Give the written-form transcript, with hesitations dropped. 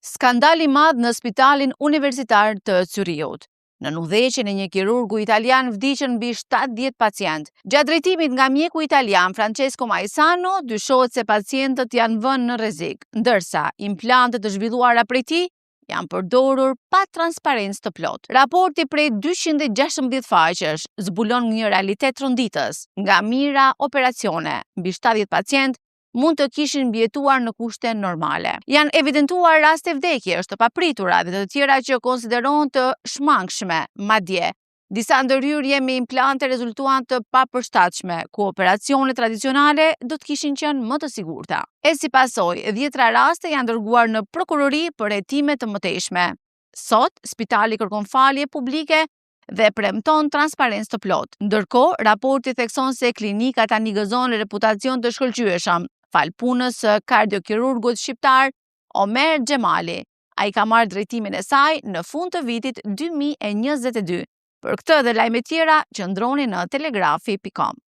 Skandal i madh në Spitalin Universitar të Zürichut. Në udhëheqjen e një kirurgu italian vdiqën mbi 70 pacient. Gjatë drejtimit nga mjeku italian Francesco Maisano, dyshohet se pacientët janë vënë në rrezik, ndërsa implantet të zhvilluara prej tij janë përdorur pa transparencë të plotë. Raporti prej 216 faqesh zbulon një realitet rënditës. Nga mira operacione, mbi 70 pacient mund të kishin mbijetuar në kushte normale. Janë evidentuar raste vdekjesh të papritura dhe të tjera që konsiderohen të shmangshme, madje disa ndërhyrje me implante rezultuan të papërshtatshme, ku operacionet tradicionale do të kishin qenë më të sigurta. E si pasojë, 10 raste janë dërguar në prokurori për hetime të mëtejshme. Sot, spitali kërkon falje publike dhe premton transparencë të plotë. Ndërkohë, raporti thekson se klinika tani gëzon reputacion të shkëlqyeshëm fal punës së kardiokirurgut shqiptar Omer Xhemali. Ai ka marrë drejtimin e saj në fund të vitit 2022. Për këtë dhe lajme tjera, qëndroni në telegrafi.com.